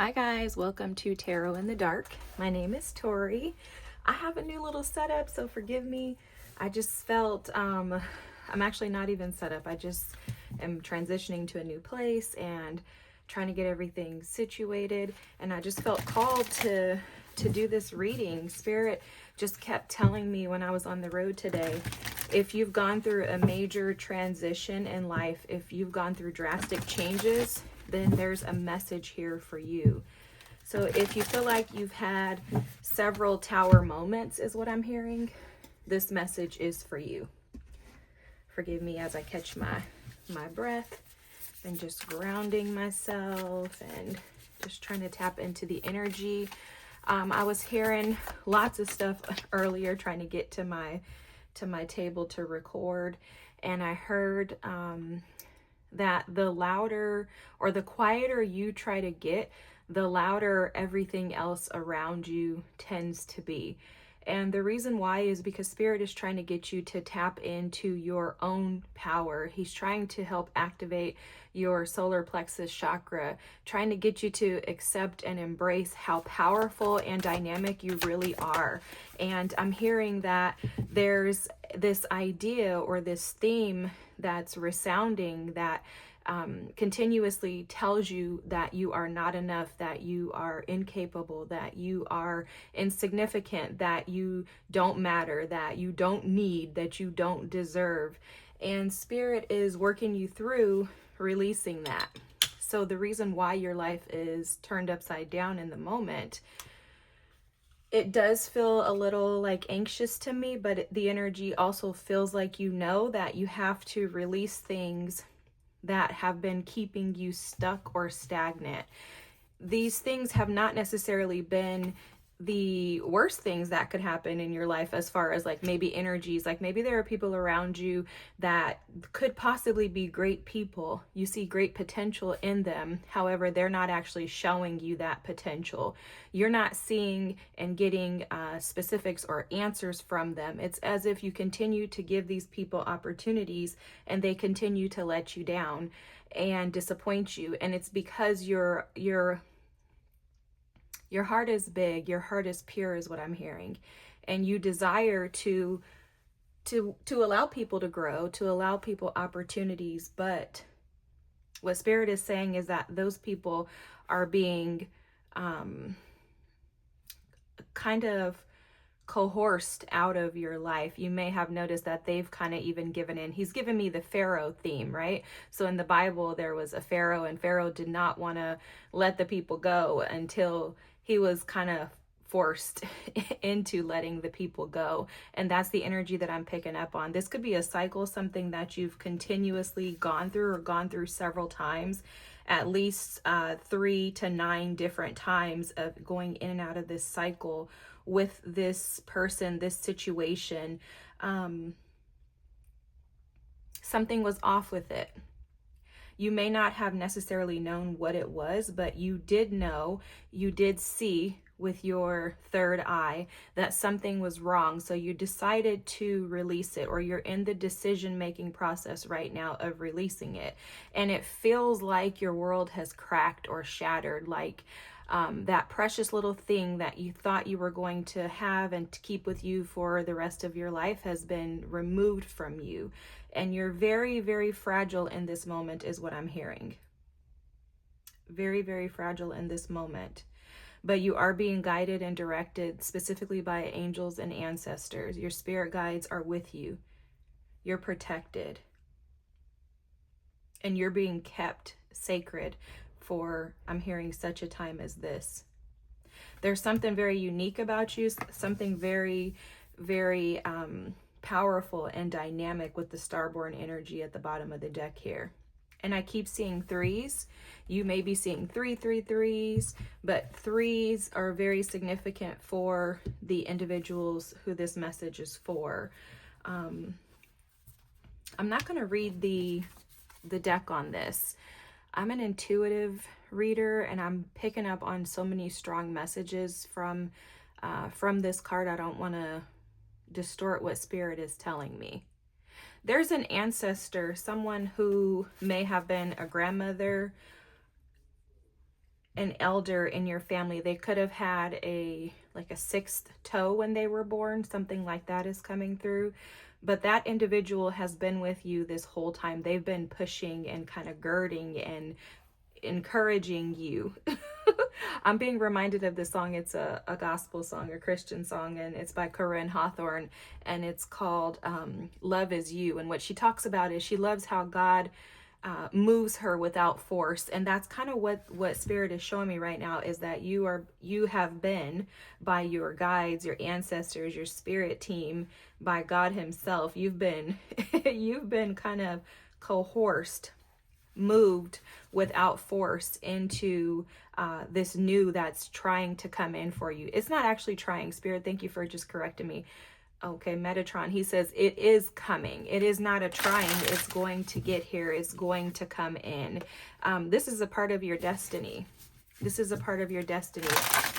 Hi guys, welcome to Tarot in the Dark. My name is Tori. I have a new little setup, so forgive me. I just felt, I'm actually not even set up. I just am transitioning to a new place and trying to get everything situated. And I just felt called to do this reading. Spirit just kept telling me when I was on the road today, if you've gone through a major transition in life, if you've gone through drastic changes, then there's a message here for you. So if you feel like you've had several tower moments, is what I'm hearing, this message is for you. Forgive me as I catch my breath and just grounding myself and just trying to tap into the energy. I was hearing lots of stuff earlier trying to get to my table to record, and I heard that the louder or the quieter you try to get, the louder everything else around you tends to be. And the reason why is because Spirit is trying to get you to tap into your own power. He's trying to help activate your solar plexus chakra, trying to get you to accept and embrace how powerful and dynamic you really are. And I'm hearing that there's this idea or this theme that's resounding that continuously tells you that you are not enough, that you are incapable, that you are insignificant, that you don't matter, that you don't need, that you don't deserve. And Spirit is working you through releasing that. So the reason why your life is turned upside down in the moment, it does feel a little like anxious to me, but the energy also feels like you know that you have to release things that have been keeping you stuck or stagnant. These things have not necessarily been the worst things that could happen in your life, as far as like maybe energies, like maybe there are people around you that could possibly be great people. You see great potential in them. However, they're not actually showing you that potential. You're not seeing and getting specifics or answers from them. It's as if you continue to give these people opportunities and they continue to let you down and disappoint you. And it's because your heart is big, your heart is pure, is what I'm hearing. And you desire to allow people to grow, to allow people opportunities. But what Spirit is saying is that those people are being kind of coerced out of your life. You may have noticed that they've kind of even given in. He's given me the Pharaoh theme, right? So in the Bible, there was a Pharaoh, and Pharaoh did not want to let the people go until he was kind of forced into letting the people go. And that's the energy that I'm picking up on. This could be a cycle, something that you've continuously gone through or gone through several times, at least 3 to 9 different times of going in and out of this cycle with this person, this situation. Something was off with it. You may not have necessarily known what it was, but you did know, you did see with your third eye that something was wrong. So you decided to release it, or you're in the decision-making process right now of releasing it. And it feels like your world has cracked or shattered, like that precious little thing that you thought you were going to have and to keep with you for the rest of your life has been removed from you. And you're very, very fragile in this moment, is what I'm hearing. Very, very fragile in this moment. But you are being guided and directed specifically by angels and ancestors. Your spirit guides are with you. You're protected. And you're being kept sacred for, I'm hearing, such a time as this. There's something very unique about you, something very, very powerful and dynamic with the starborn energy at the bottom of the deck here. And I keep seeing 3s. You may be seeing 3, 3, 3s, but 3s are very significant for the individuals who this message is for. I'm not going to read the deck on this. I'm an intuitive reader, and I'm picking up on so many strong messages from this card. I don't want to distort what Spirit is telling me. There's an ancestor, someone who may have been a grandmother, an elder in your family. They could have had like a sixth toe when they were born, something like that is coming through. But that individual has been with you this whole time. They've been pushing and kind of girding and encouraging you. I'm being reminded of this song. It's a gospel song, a Christian song, and it's by Corinne Hawthorne, and it's called Love Is You. And what she talks about is she loves how God moves her without force. And that's kind of what Spirit is showing me right now, is that you have been, by your guides, your ancestors, your spirit team, by God himself, you've been you've been kind of coerced, moved without force into this new that's trying to come in for you. It's not actually trying. Spirit, thank you for just correcting me. Okay, Metatron, he says it is coming. It is not a trying. It's going to get here. It's going to come in. This is a part of your destiny. This is a part of your destiny.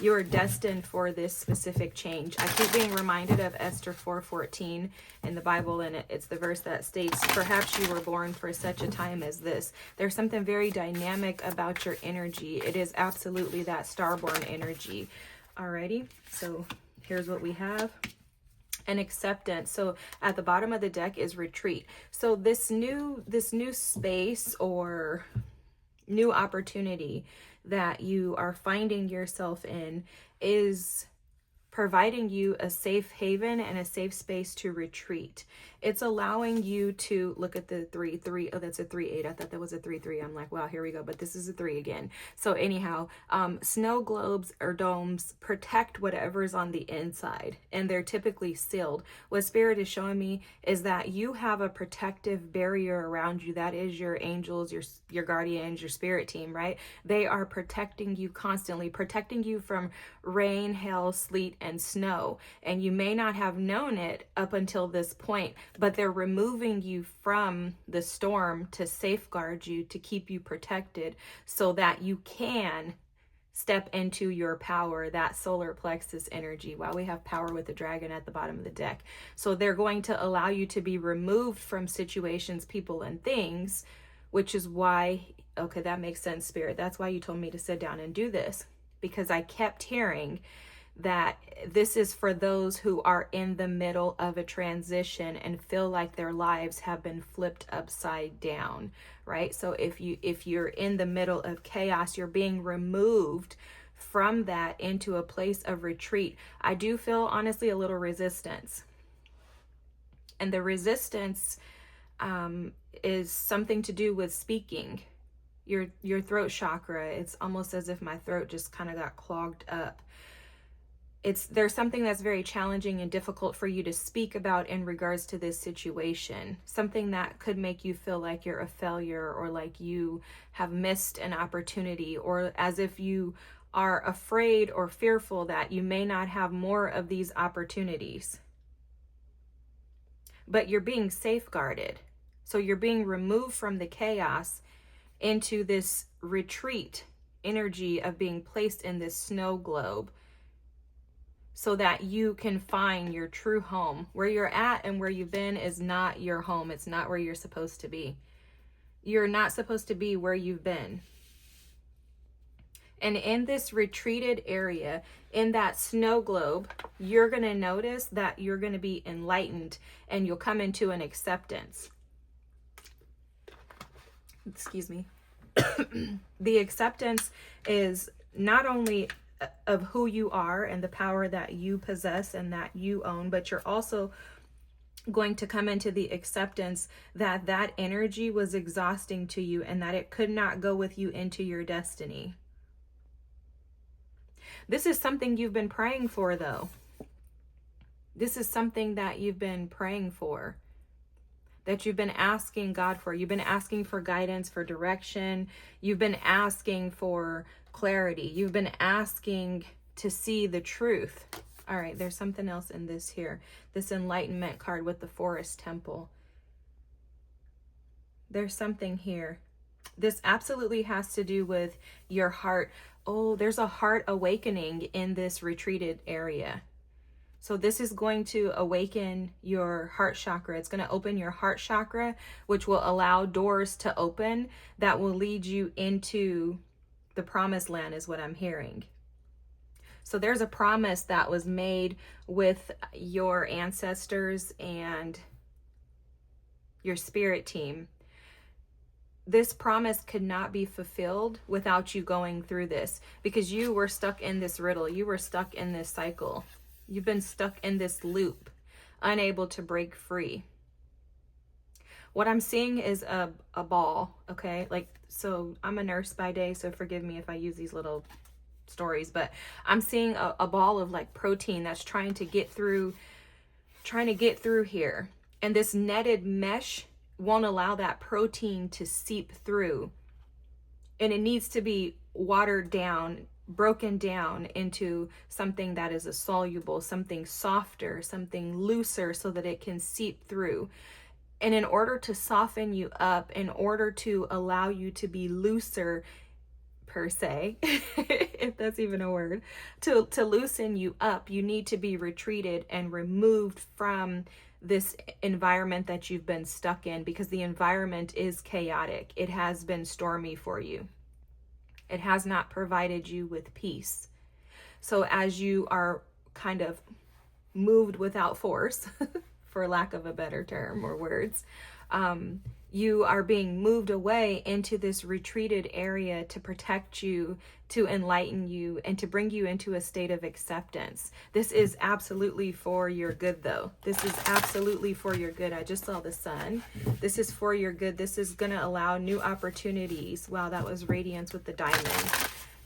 You are destined for this specific change. I keep being reminded of Esther 4:14 in the Bible, and it's the verse that states, "Perhaps you were born for such a time as this." There's something very dynamic about your energy. It is absolutely that starborn energy. Alrighty, so here's what we have. And acceptance. So at the bottom of the deck is retreat. So this new space or new opportunity that you are finding yourself in is providing you a safe haven and a safe space to retreat. It's allowing you to look at the 3-3. Oh, that's a 3-8. I thought that was a 3-3. I'm like, wow, here we go. But this is a 3 again. So anyhow, snow globes or domes protect whatever's on the inside, and they're typically sealed. What Spirit is showing me is that you have a protective barrier around you. That is your angels, your guardians, your spirit team, right? They are protecting you constantly, protecting you from rain, hail, sleet, and snow. And you may not have known it up until this point, but they're removing you from the storm to safeguard you, to keep you protected, so that you can step into your power, that solar plexus energy. Wow, we have power with the dragon at the bottom of the deck. So they're going to allow you to be removed from situations, people, and things, which is why, okay, that makes sense, Spirit. That's why you told me to sit down and do this, because I kept hearing that this is for those who are in the middle of a transition and feel like their lives have been flipped upside down, right? So if you're in the middle of chaos, you're being removed from that into a place of retreat. I do feel, honestly, a little resistance. And the resistance is something to do with speaking. Your throat chakra, it's almost as if my throat just kind of got clogged up. There's something that's very challenging and difficult for you to speak about in regards to this situation. Something that could make you feel like you're a failure, or like you have missed an opportunity, or as if you are afraid or fearful that you may not have more of these opportunities. But you're being safeguarded. So you're being removed from the chaos into this retreat energy of being placed in this snow globe, so that you can find your true home. Where you're at and where you've been is not your home. It's not where you're supposed to be. You're not supposed to be where you've been. And in this retreated area, in that snow globe, you're going to notice that you're going to be enlightened, and you'll come into an acceptance. Excuse me. The acceptance is not only of who you are and the power that you possess and that you own, but you're also going to come into the acceptance that that energy was exhausting to you, and that it could not go with you into your destiny. This is something you've been praying for, though. This is something that you've been praying for, that you've been asking God for. You've been asking for guidance, for direction. You've been asking for clarity. You've been asking to see the truth. All right, there's something else in this here. This enlightenment card with the forest temple. There's something here. This absolutely has to do with your heart. Oh, there's a heart awakening in this retreated area. So this is going to awaken your heart chakra. It's going to open your heart chakra, which will allow doors to open that will lead you into The promised land is what I'm hearing. So there's a promise that was made with your ancestors and your spirit team. This promise could not be fulfilled without you going through this, because you were stuck in this riddle. You were stuck in this cycle. You've been stuck in this loop, unable to break free. What I'm seeing is a ball, okay? Like, so I'm a nurse by day, so forgive me if I use these little stories, but I'm seeing a ball of like protein that's trying to get through here. And this netted mesh won't allow that protein to seep through. And it needs to be watered down, broken down into something that is a soluble, something softer, something looser, so that it can seep through. And in order to soften you up, in order to allow you to be looser, per se, if that's even a word, to loosen you up, you need to be retreated and removed from this environment that you've been stuck in, because the environment is chaotic. It has been stormy for you. It has not provided you with peace. So as you are kind of moved without force, for lack of a better term or words, you are being moved away into this retreated area to protect you, to enlighten you, and to bring you into a state of acceptance. This is absolutely for your good, though. This is absolutely for your good. I just saw the sun. This is for your good. This is going to allow new opportunities. Wow, that was radiance with the diamond.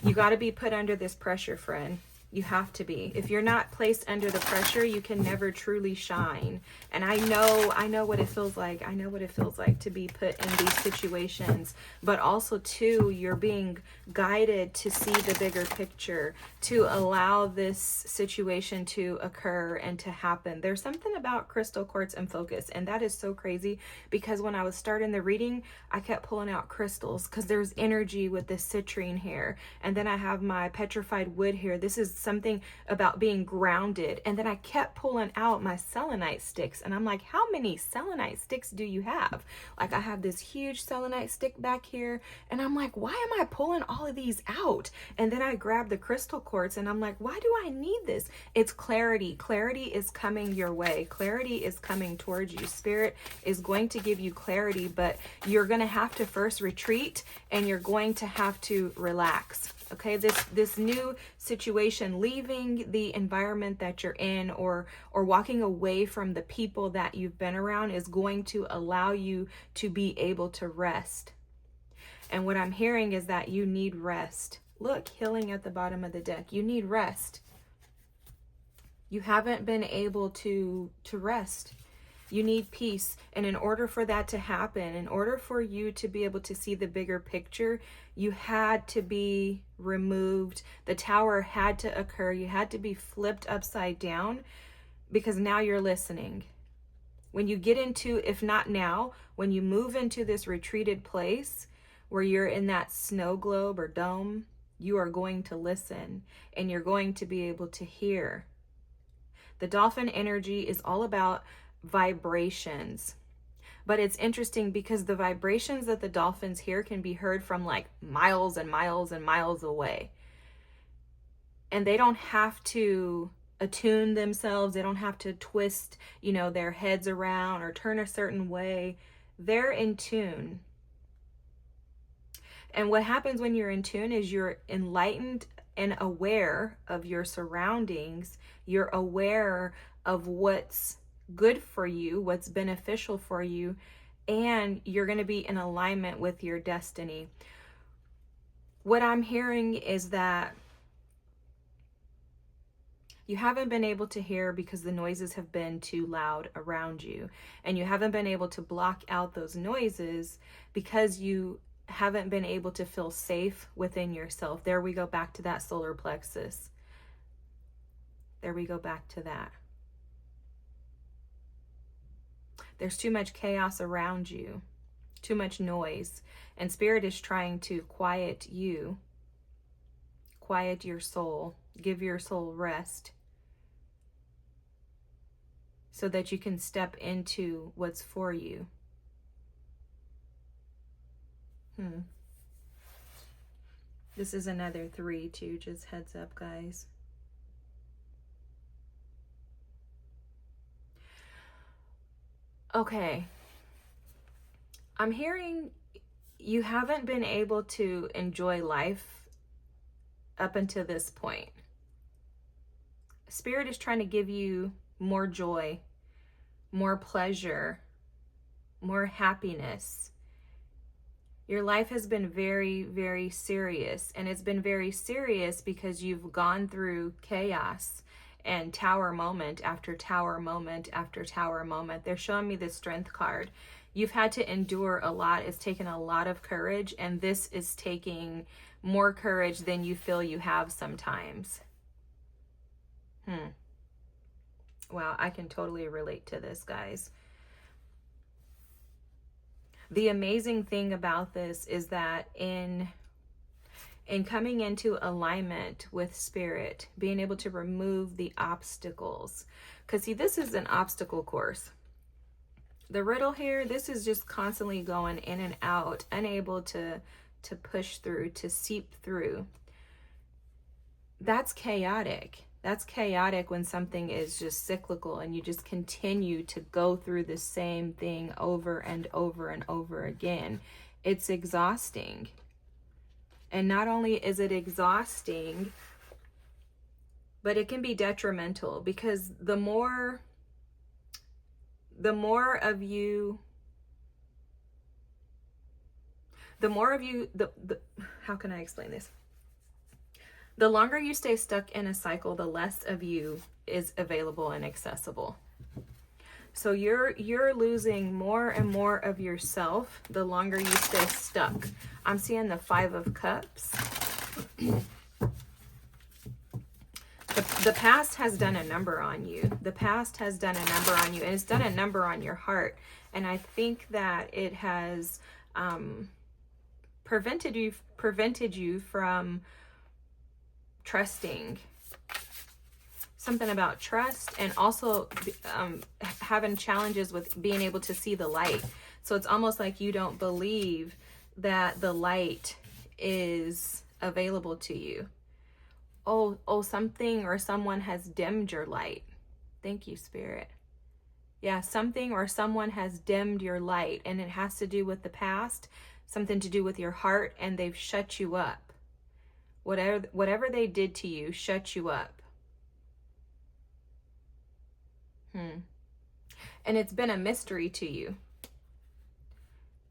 You got to be put under this pressure, friend. You have to be. If you're not placed under the pressure, you can never truly shine. And I know what it feels like. I know what it feels like to be put in these situations. But also, too, you're being guided to see the bigger picture, to allow this situation to occur and to happen. There's something about crystal quartz and focus, and that is so crazy, because when I was starting the reading, I kept pulling out crystals because there's energy with this citrine here. And then I have my petrified wood here. This is something about being grounded. And then I kept pulling out my selenite sticks, and I'm like, how many selenite sticks do you have? Like, I have this huge selenite stick back here, and I'm like, why am I pulling all of these out? And then I grabbed the crystal quartz, and I'm like, why do I need this? It's clarity. Clarity is coming your way. Clarity is coming towards you. Spirit is going to give you clarity, but you're going to have to first retreat, and you're going to have to relax. Okay, this new situation, leaving the environment that you're in, or walking away from the people that you've been around, is going to allow you to be able to rest. And what I'm hearing is that you need rest. Look, healing at the bottom of the deck. You need rest. You haven't been able to rest. You need peace. And in order for that to happen, in order for you to be able to see the bigger picture, you had to be removed. The tower had to occur. You had to be flipped upside down, because now you're listening. When you get into, if not now, when you move into this retreated place where you're in that snow globe or dome, you are going to listen, and you're going to be able to hear. The dolphin energy is all about vibrations. But it's interesting because the vibrations that the dolphins hear can be heard from like miles and miles and miles away. And they don't have to attune themselves. They don't have to twist, their heads around or turn a certain way. They're in tune. And what happens when you're in tune is you're enlightened and aware of your surroundings. You're aware of what's good for you, what's beneficial for you, and you're going to be in alignment with your destiny. What I'm hearing is that you haven't been able to hear because the noises have been too loud around you, and you haven't been able to block out those noises because you haven't been able to feel safe within yourself. There we go back to that solar plexus. There we go back to that. There's too much chaos around you, too much noise, and Spirit is trying to quiet you, quiet your soul, give your soul rest, so that you can step into what's for you. This is another 3 too, just heads up, guys. Okay. I'm hearing you haven't been able to enjoy life up until this point. Spirit is trying to give you more joy, more pleasure, more happiness. Your life has been very, very serious, and it's been very serious because you've gone through chaos and tower moment after tower moment after tower moment. They're showing me the strength card. You've had to endure a lot. It's taken a lot of courage, and this is taking more courage than you feel you have sometimes. Wow, I can totally relate to this, guys. The amazing thing about this is that in coming into alignment with Spirit, being able to remove the obstacles, because see, this is an obstacle course. The riddle here, this is just constantly going in and out, unable to push through, to seep through. That's chaotic. That's chaotic when something is just cyclical and you just continue to go through the same thing over and over and over again. It's exhausting. And not only is it exhausting, but it can be detrimental, because the more of you, how can I explain this? The longer you stay stuck in a cycle, the less of you is available and accessible. So you're losing more and more of yourself the longer you stay stuck. I'm seeing the 5 of Cups. The past has done a number on you. The past has done a number on you, and it's done a number on your heart. And I think that it has prevented you from trusting. Something about trust, and also having challenges with being able to see the light. So it's almost like you don't believe that the light is available to you. Oh, something or someone has dimmed your light. Thank you, Spirit. Yeah, something or someone has dimmed your light, and it has to do with the past, something to do with your heart, and they've shut you up. Whatever they did to you shut you up. And it's been a mystery to you.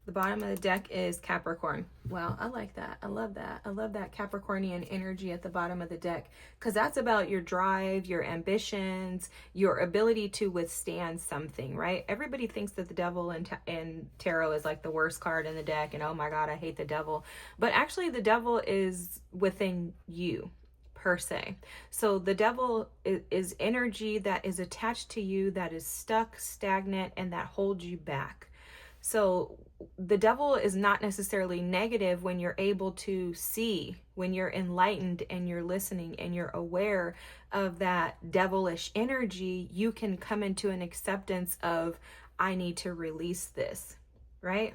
The bottom of the deck is Capricorn. Wow, I like that. I love that. I love that Capricornian energy at the bottom of the deck, because that's about your drive, your ambitions, your ability to withstand something, right? Everybody thinks that the devil in tarot is like the worst card in the deck, and oh my God, I hate the devil. But actually the devil is within you, per se. So the devil is energy that is attached to you, that is stuck, stagnant, and that holds you back. So the devil is not necessarily negative when you're able to see, when you're enlightened and you're listening and you're aware of that devilish energy. You can come into an acceptance of, I need to release this, right?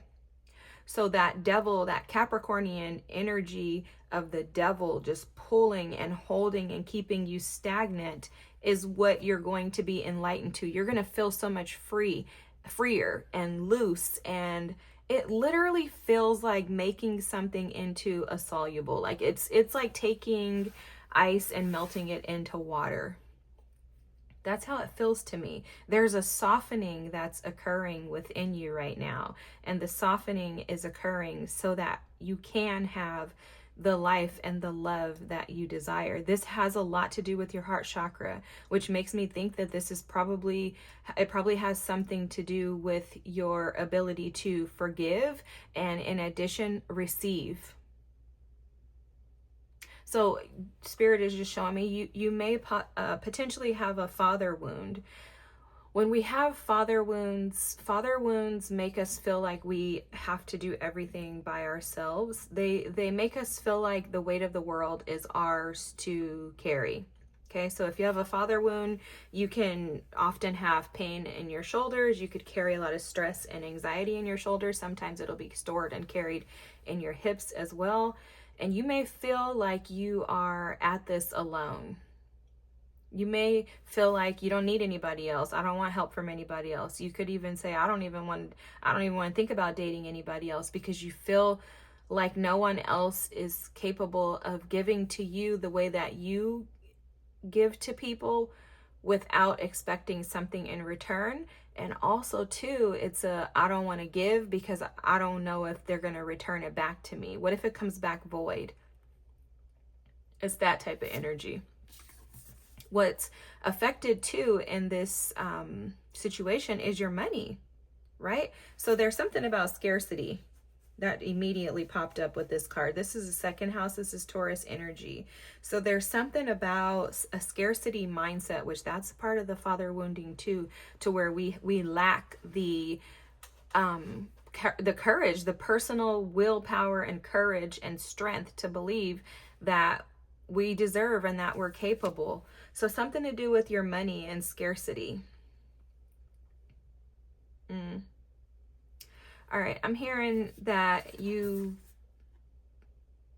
So that devil, that Capricornian energy of the devil just pulling and holding and keeping you stagnant is what you're going to be enlightened to. You're going to feel so much freer and loose, and it literally feels like making something into a soluble. Like it's like taking ice and melting it into water. That's how it feels to me. There's a softening that's occurring within you right now. And the softening is occurring so that you can have the life and the love that you desire. This has a lot to do with your heart chakra, which makes me think that this is probably has something to do with your ability to forgive and, in addition, receive. So Spirit is just showing me you may potentially have a father wound. When we have father wounds make us feel like we have to do everything by ourselves. They make us feel like the weight of the world is ours to carry. Okay, so if you have a father wound, you can often have pain in your shoulders. You could carry a lot of stress and anxiety in your shoulders. Sometimes it'll be stored and carried in your hips as well. And you may feel like you are at this alone. You may feel like you don't need anybody else. I don't want help from anybody else. You could even say, I don't even want to think about dating anybody else, because you feel like no one else is capable of giving to you the way that you give to people without expecting something in return. And also too, it's I don't want to give because I don't know if they're going to return it back to me. What if it comes back void? It's that type of energy. What's affected too in this situation is your money, right? So there's something about scarcity that immediately popped up with this card. This is the second house. This is Taurus energy. So there's something about a scarcity mindset, which that's part of the father wounding too, to where we lack the courage, the personal willpower and courage and strength to believe that we deserve and that we're capable. So something to do with your money and scarcity. All right, I'm hearing that you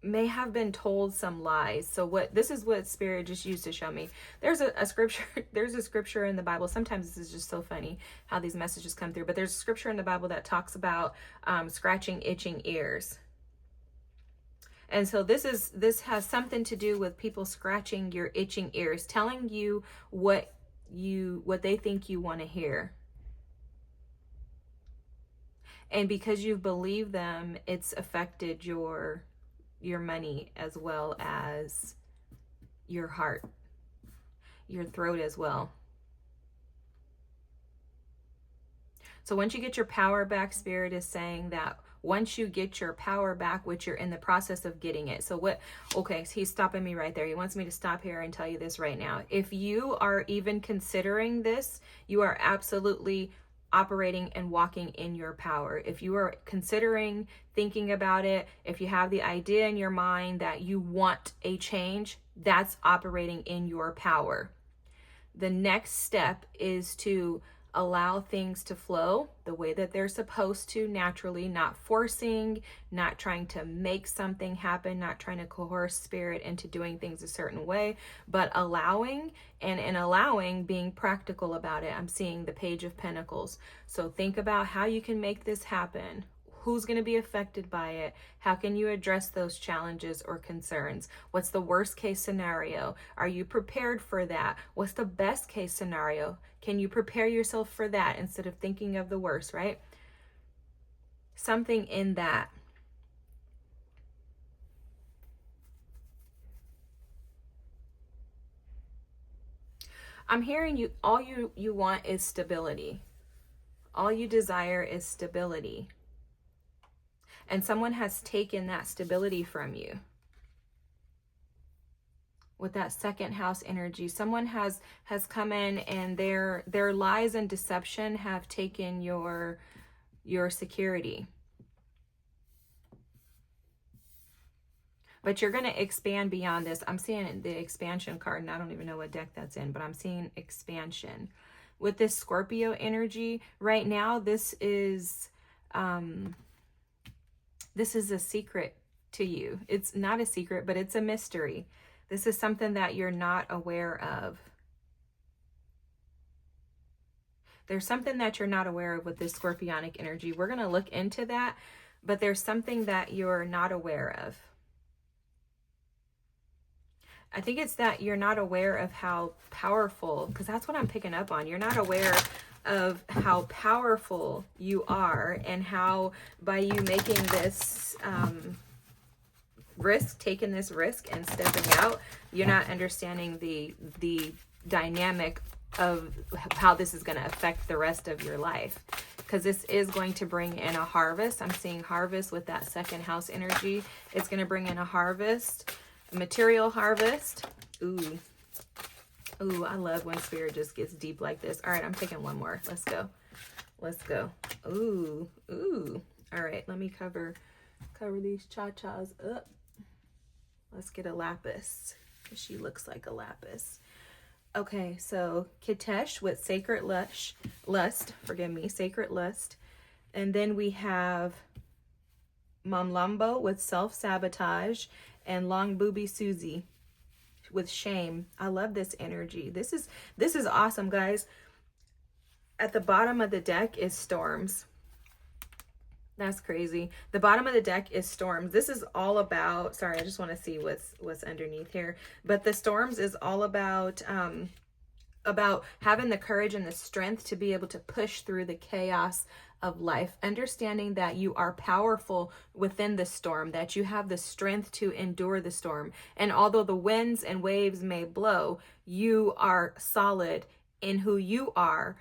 may have been told some lies. So this is what Spirit just used to show me. There's a scripture, there's a scripture in the Bible. Sometimes this is just so funny how these messages come through, but there's a scripture in the Bible that talks about scratching itching ears. And so this has something to do with people scratching your itching ears, telling you what they think you want to hear. And because you've believed them, it's affected your money as well as your heart, your throat as well. So once you get your power back, Spirit is saying that once you get your power back, which you're in the process of getting it. So okay, so he's stopping me right there. He wants me to stop here and tell you this right now. If you are even considering this, you are absolutely operating and walking in your power. If you are considering thinking about it, if you have the idea in your mind that you want a change, that's operating in your power. The next step is to allow things to flow the way that they're supposed to naturally, not forcing, not trying to make something happen, not trying to coerce Spirit into doing things a certain way, but allowing, and in allowing, being practical about it. I'm seeing the Page of Pentacles. So think about how you can make this happen. Who's going to be affected by it? How can you address those challenges or concerns? What's the worst case scenario? Are you prepared for that? What's the best case scenario? Can you prepare yourself for that instead of thinking of the worst, right? Something in that. I'm hearing you, all you want is stability. All you desire is stability. And someone has taken that stability from you. With that second house energy, someone has come in and their lies and deception have taken your security. But you're going to expand beyond this. I'm seeing the expansion card, and I don't even know what deck that's in, but I'm seeing expansion. With this Scorpio energy, right now, this is a secret to you. It's not a secret, but it's a mystery. This is something that you're not aware of. There's something that you're not aware of with this Scorpionic energy. We're going to look into that, but there's something that you're not aware of. I think it's that you're not aware of how powerful, because that's what I'm picking up on. You're not aware of how powerful you are, and how by you making this taking this risk and stepping out, you're not understanding the dynamic of how this is going to affect the rest of your life. Because this is going to bring in a harvest. I'm seeing harvest with that second house energy. It's going to bring in a harvest, a material harvest. Ooh, I love when Spirit just gets deep like this. All right, I'm taking one more. Let's go. Ooh. All right, let me cover these cha-chas up. Let's get a lapis, because she looks like a lapis. Okay, so Kitesh with Sacred Lust. Sacred Lust. And then we have Mamlambo with self-sabotage, and Long Booby Susie with shame. I love this energy. This is awesome, guys. At the bottom of the deck is storms. That's crazy. The bottom of the deck is storms. This is all about, sorry, I just want to see what's underneath here. But the storms is all about having the courage and the strength to be able to push through the chaos of life, understanding that you are powerful within the storm, that you have the strength to endure the storm. And although the winds and waves may blow, you are solid in who you are,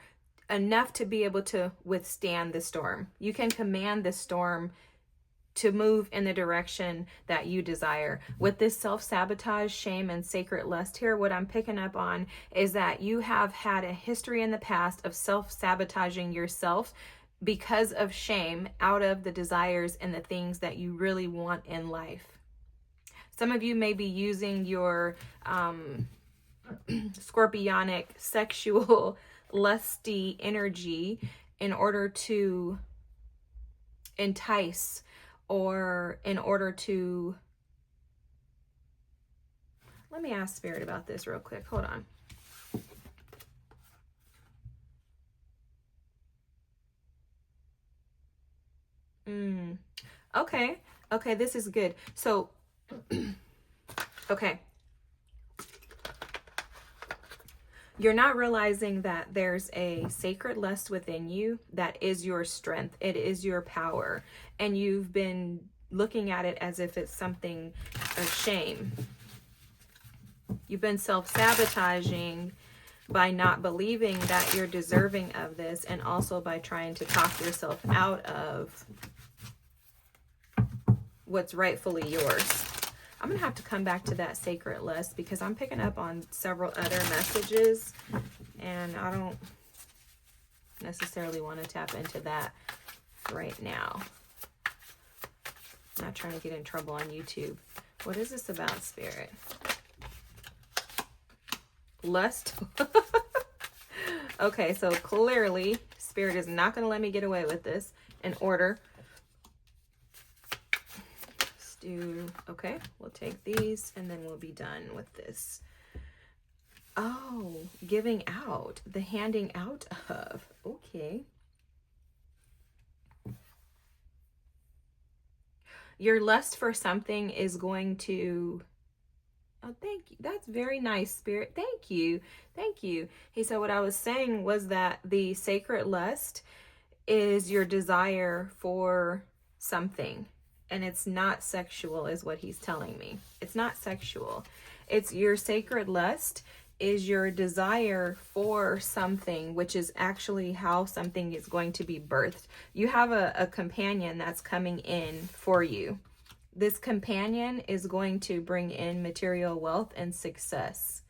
enough to be able to withstand the storm. You can command the storm to move in the direction that you desire. With this self-sabotage, shame, and sacred lust here, what I'm picking up on is that you have had a history in the past of self-sabotaging yourself because of shame, out of the desires and the things that you really want in life. Some of you may be using your scorpionic, sexual, lusty energy in order to entice, or in order to, let me ask Spirit about this real quick. Hold on. Okay, this is good. So, okay. You're not realizing that there's a sacred lust within you that is your strength. It is your power. And you've been looking at it as if it's something of shame. You've been self-sabotaging by not believing that you're deserving of this, and also by trying to talk yourself out of what's rightfully yours. I'm going to have to come back to that sacred lust, because I'm picking up on several other messages, and I don't necessarily want to tap into that right now. I'm not trying to get in trouble on YouTube. What is this about, Spirit? Lust? Okay, so clearly Spirit is not going to let me get away with this. In order. Okay, we'll take these and then we'll be done with this. Oh, giving out, the handing out of. Okay. Your lust for something is going to, oh, thank you. That's very nice, Spirit. Thank you. Thank you. Hey, so what I was saying was that the sacred lust is your desire for something. And it's not sexual, is what he's telling me. It's not sexual. It's your sacred lust is your desire for something, which is actually how something is going to be birthed. You have a companion that's coming in for you. This companion is going to bring in material wealth and success.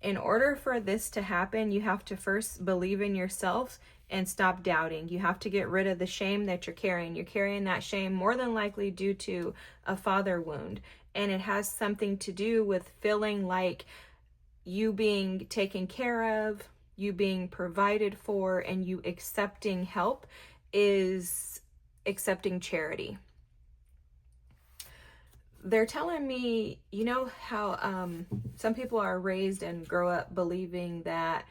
In order for this to happen, you have to first believe in yourself and stop doubting. You have to get rid of the shame that you're carrying. You're carrying that shame more than likely due to a father wound. And it has something to do with feeling like you being taken care of, you being provided for, and you accepting help is accepting charity. They're telling me, you know how some people are raised and grow up believing that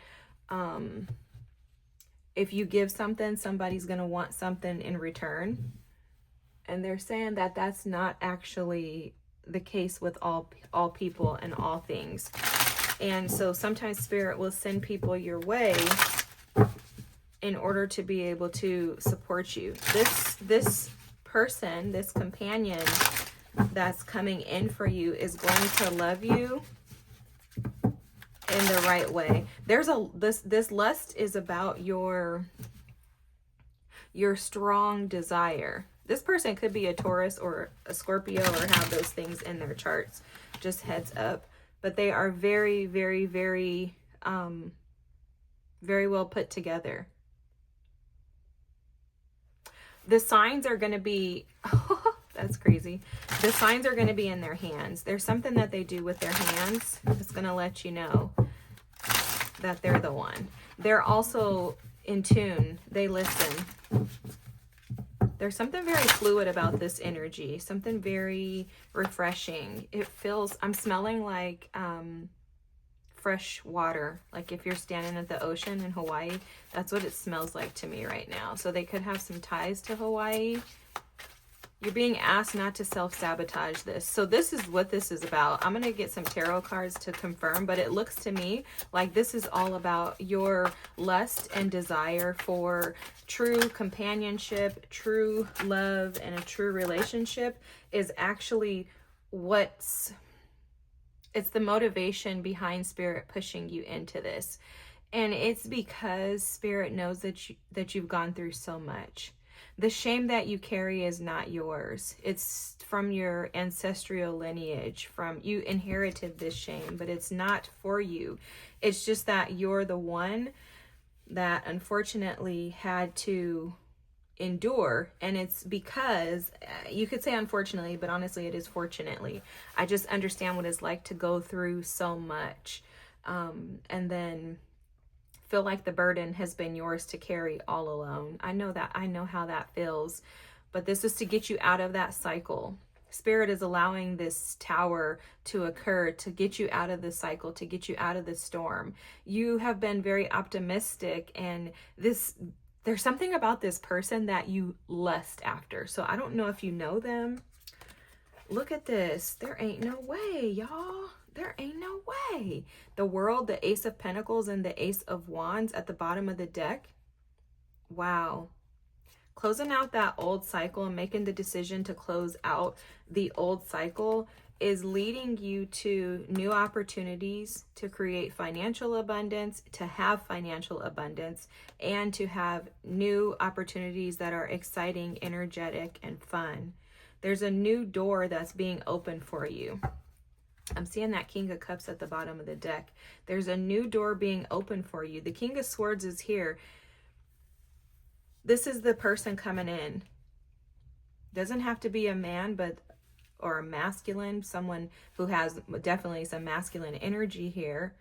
if you give something, somebody's going to want something in return. And they're saying that that's not actually the case with all people and all things. And so sometimes Spirit will send people your way in order to be able to support you. This person, this companion that's coming in for you is going to love you in the right way. This lust is about your strong desire. This person could be a Taurus or a Scorpio or have those things in their charts. Just heads up. But they are very, very, very, very well put together. The signs are going to be, that's crazy. The signs are going to be in their hands. There's something that they do with their hands that's going to let you know that they're the one. They're also in tune. They listen. There's something very fluid about this energy, something very refreshing. It feels, I'm smelling like fresh water. Like if you're standing at the ocean in Hawaii, that's what it smells like to me right now. So they could have some ties to Hawaii. You're being asked not to self-sabotage this. So this is what this is about. I'm going to get some tarot cards to confirm, but it looks to me like this is all about your lust and desire for true companionship, true love, and a true relationship is actually it's the motivation behind Spirit pushing you into this. And it's because Spirit knows that you've gone through so much. The shame that you carry is not yours. It's from your ancestral lineage. You inherited this shame, but it's not for you. It's just that you're the one that unfortunately had to endure. And it's because, you could say unfortunately, but honestly it is fortunately. I just understand what it's like to go through so much, and then feel like the burden has been yours to carry all alone. I know how that feels, but this is to get you out of that cycle. Spirit is allowing this tower to occur to get you out of the cycle, to get you out of the storm. You have been very optimistic, and there's something about this person that you lust after. So I don't know if you know them. Look at this. There ain't no way, y'all. There ain't no way. The World, the Ace of Pentacles, and the Ace of Wands at the bottom of the deck. Wow. Closing out that old cycle and making the decision to close out the old cycle is leading you to new opportunities to create financial abundance, to have financial abundance, and to have new opportunities that are exciting, energetic, and fun. There's a new door that's being opened for you. I'm seeing that King of Cups at the bottom of the deck. There's a new door being opened for you. The King of Swords is here. This is the person coming in. Doesn't have to be a man, or a masculine, someone who has definitely some masculine energy here.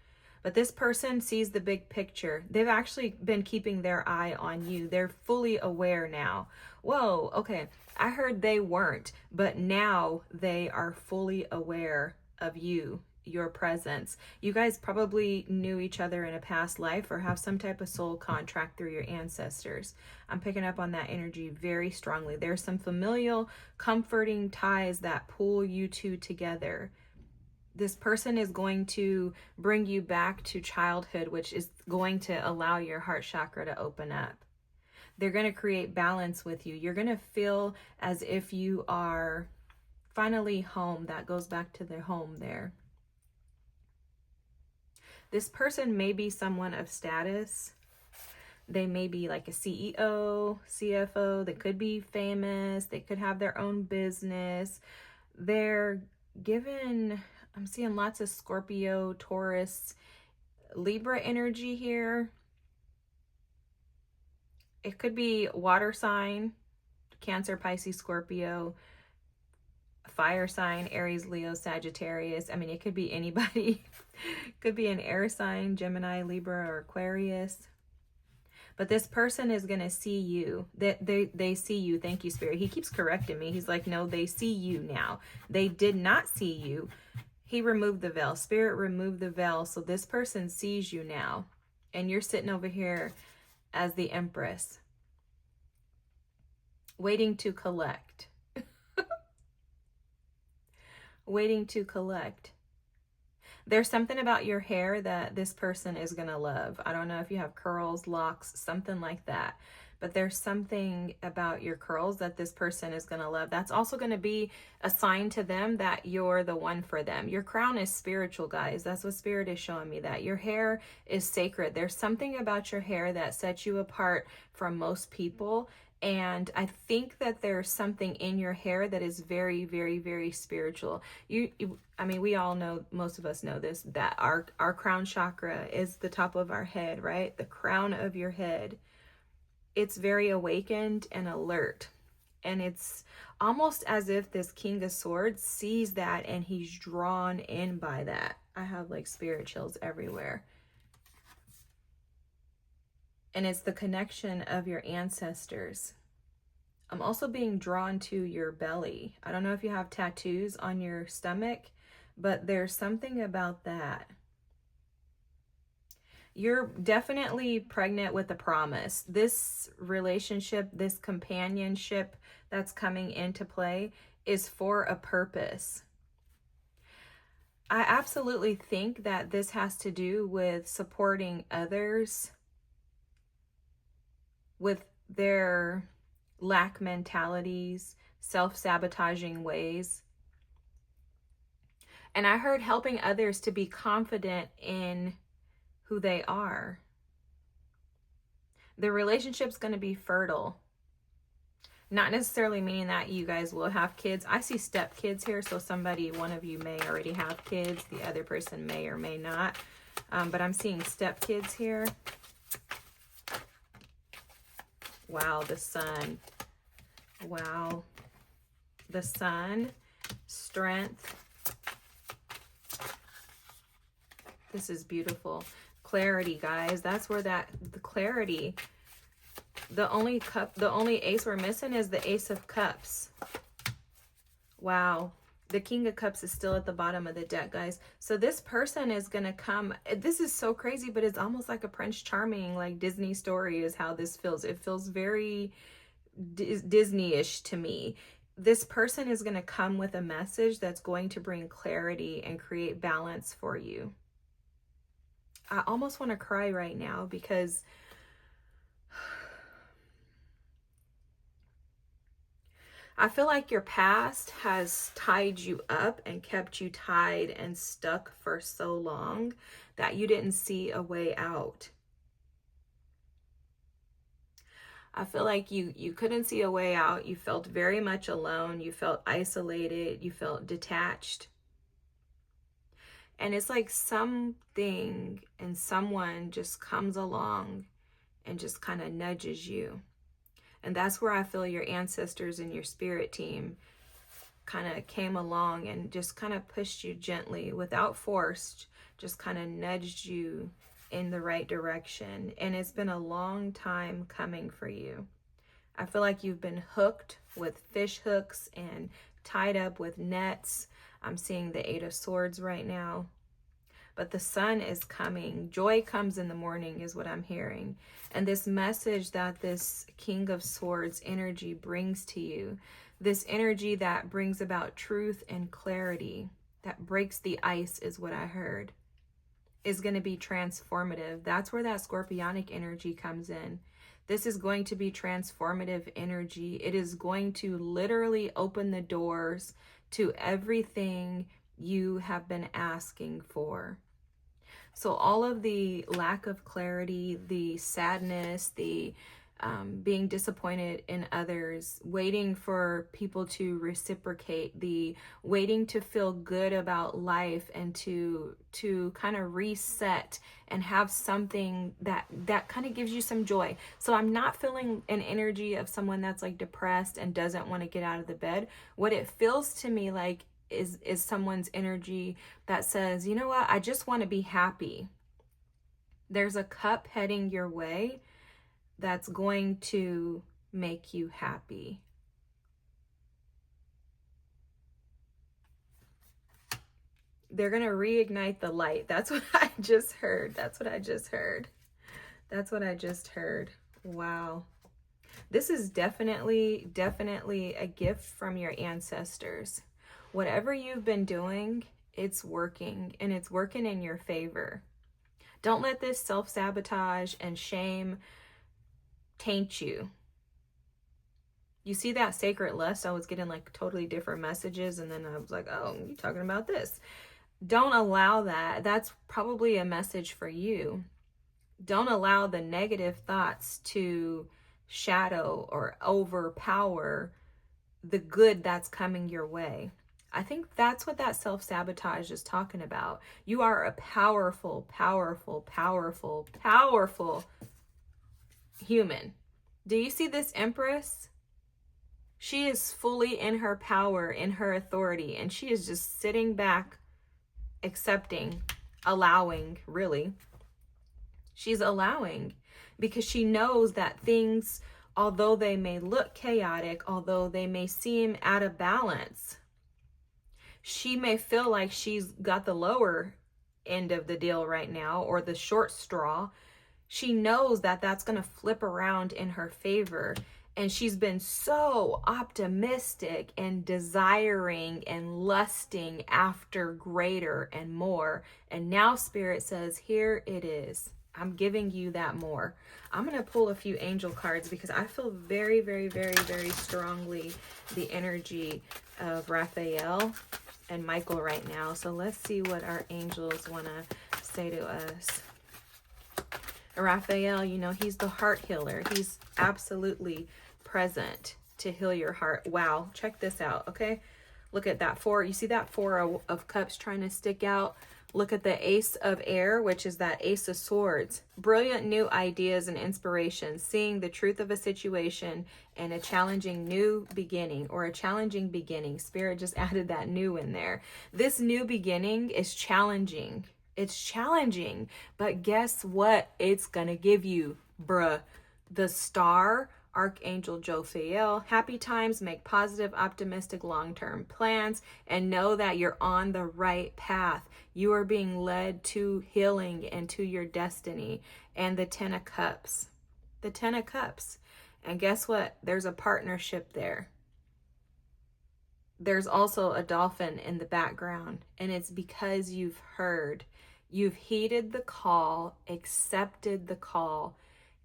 But this person sees the big picture. They've actually been keeping their eye on you. They're fully aware now. Whoa, okay. I heard they weren't, but now they are fully aware of you, your presence. You guys probably knew each other in a past life or have some type of soul contract through your ancestors. I'm picking up on that energy very strongly. There's some familial, comforting ties that pull you two together. This person is going to bring you back to childhood, which is going to allow your heart chakra to open up. They're going to create balance with you. You're going to feel as if you are finally home. That goes back to their home there. This person may be someone of status. They may be like a CEO, CFO. They could be famous. They could have their own business. They're given, I'm seeing lots of Scorpio, Taurus, Libra energy here. It could be water sign, Cancer, Pisces, Scorpio, fire sign, Aries, Leo, Sagittarius. I mean, it could be anybody. Could be an air sign, Gemini, Libra, or Aquarius. But this person is going to see you. They see you. Thank you, Spirit. He keeps correcting me. He's like, no, they see you now. They did not see you. He removed the veil. Spirit removed the veil. So this person sees you now. And you're sitting over here as the Empress, waiting to collect. Waiting to collect. There's something about your hair that this person is going to love. I don't know if you have curls, locks, something like that. But there's something about your curls that this person is going to love. That's also going to be a sign to them that you're the one for them. Your crown is spiritual, guys. That's what Spirit is showing me, that your hair is sacred. There's something about your hair that sets you apart from most people. And I think that there's something in your hair that is very, very, very spiritual. I mean, we all know, most of us know this, that our crown chakra is the top of our head, right? The crown of your head. It's very awakened and alert. And it's almost as if this King of Swords sees that and he's drawn in by that. I have like spirit chills everywhere. And it's the connection of your ancestors. I'm also being drawn to your belly. I don't know if you have tattoos on your stomach, but there's something about that. You're definitely pregnant with a promise. This relationship, this companionship that's coming into play is for a purpose. I absolutely think that this has to do with supporting others with their lack mentalities, self-sabotaging ways. And I heard helping others to be confident in who they are. The relationship's going to be fertile. Not necessarily meaning that you guys will have kids. I see step kids here, so one of you may already have kids. The other person may or may not. But I'm seeing step kids here. Wow, the sun. Wow. The sun, strength. This is beautiful. Clarity, guys. That's where the clarity. The only ace we're missing is the Ace of Cups. Wow. The King of Cups is still at the bottom of the deck, guys. So this person is going to come. This is so crazy, but it's almost like a Prince Charming, like Disney story is how this feels. It feels very Disney-ish to me. This person is going to come with a message that's going to bring clarity and create balance for you. I almost want to cry right now because I feel like your past has tied you up and kept you tied and stuck for so long that you didn't see a way out. I feel like you couldn't see a way out. You felt very much alone. You felt isolated. You felt detached. And it's like something and someone just comes along and just kind of nudges you. And that's where I feel your ancestors and your spirit team kind of came along and just kind of pushed you gently without force, just kind of nudged you in the right direction. And it's been a long time coming for you. I feel like you've been hooked with fish hooks and tied up with nets. I'm seeing the Eight of Swords right now. But the sun is coming. Joy comes in the morning is what I'm hearing. And this message that this King of Swords energy brings to you, this energy that brings about truth and clarity, that breaks the ice is what I heard, is going to be transformative. That's where that scorpionic energy comes in. This is going to be transformative energy. It is going to literally open the doors to everything you have been asking for. So all of the lack of clarity, the sadness, the being disappointed in others, waiting for people to reciprocate, the waiting to feel good about life and to kind of reset and have something that kind of gives you some joy. So I'm not feeling an energy of someone that's like depressed and doesn't want to get out of the bed. What it feels to me like is someone's energy that says, you know what, I just want to be happy. There's a cup heading your way that's going to make you happy. They're going to reignite the light. That's what I just heard. That's what I just heard. That's what I just heard. Wow. This is definitely a gift from your ancestors. Whatever you've been doing, it's working, and it's working in your favor. Don't let this self-sabotage and shame taint you. You see that sacred lust? I was getting like totally different messages, and then I was like, oh, you're talking about this. Don't allow that. That's probably a message for you. Don't allow the negative thoughts to shadow or overpower the good that's coming your way. I think that's what that self-sabotage is talking about. You are a powerful, powerful, powerful, powerful human. Do you see this Empress? She is fully in her power, in her authority, and she is just sitting back, accepting, allowing, really. She's allowing because she knows that things although they may look chaotic, although they may seem out of balance, she may feel like she's got the lower end of the deal right now, or the short straw. She knows that that's going to flip around in her favor. And she's been so optimistic and desiring and lusting after greater and more. And now Spirit says, here it is. I'm giving you that more. I'm going to pull a few angel cards because I feel very, very, very, very strongly the energy of Raphael and Michael right now. So let's see what our angels want to say to us. Raphael, you know, he's the heart healer. He's absolutely present to heal your heart. Wow, check this out, okay? Look at that four. You see that four of cups trying to stick out? Look at the ace of air, which is that ace of swords. Brilliant new ideas and inspiration, seeing the truth of a situation and a challenging new beginning, or a challenging beginning. Spirit just added that new in there. This new beginning is challenging. It's challenging, but guess what? It's gonna give you, bruh. The star, Archangel Jophiel. Happy times, make positive, optimistic, long-term plans, and know that you're on the right path. You are being led to healing and to your destiny. And the Ten of Cups. The Ten of Cups. And guess what? There's a partnership there. There's also a dolphin in the background, and it's because you've heard. You've heeded the call, accepted the call,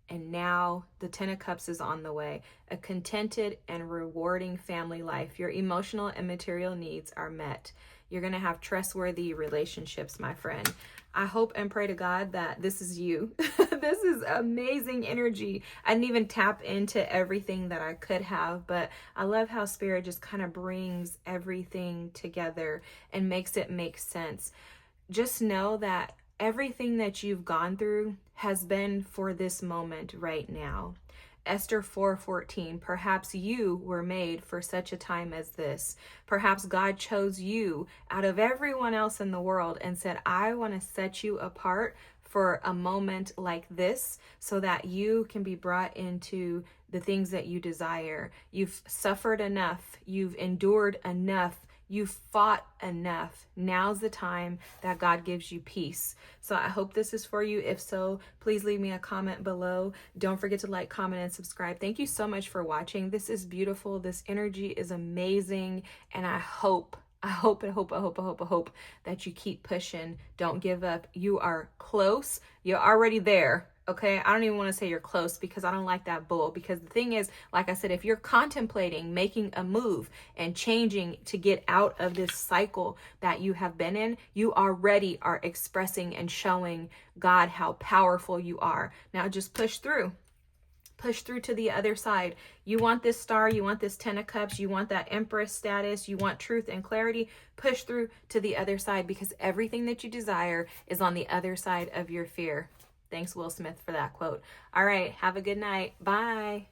and now the Ten of Cups is on the way. A contented and rewarding family life. Your emotional and material needs are met. You're going to have trustworthy relationships, my friend. I hope and pray to God that this is you. This is amazing energy. I didn't even tap into everything that I could have, but I love how Spirit just kind of brings everything together and makes it make sense. Just know that everything that you've gone through has been for this moment right now. Esther 4:14, perhaps you were made for such a time as this. Perhaps God chose you out of everyone else in the world and said, I want to set you apart for a moment like this so that you can be brought into the things that you desire. You've suffered enough. You've endured enough. You fought enough. Now's the time that God gives you peace. So I hope this is for you. If so, please leave me a comment below. Don't forget to like, comment, and subscribe. Thank you so much for watching. This is beautiful. This energy is amazing. And I hope that you keep pushing. Don't give up. You are close. You're already there. Okay, I don't even want to say you're close because I don't like that bull. Because the thing is, like I said, if you're contemplating making a move and changing to get out of this cycle that you have been in, you already are expressing and showing God how powerful you are. Now just push through. Push through to the other side. You want this star, you want this Ten of Cups, you want that Empress status, you want truth and clarity. Push through to the other side because everything that you desire is on the other side of your fear. Thanks, Will Smith, for that quote. All right, have a good night. Bye.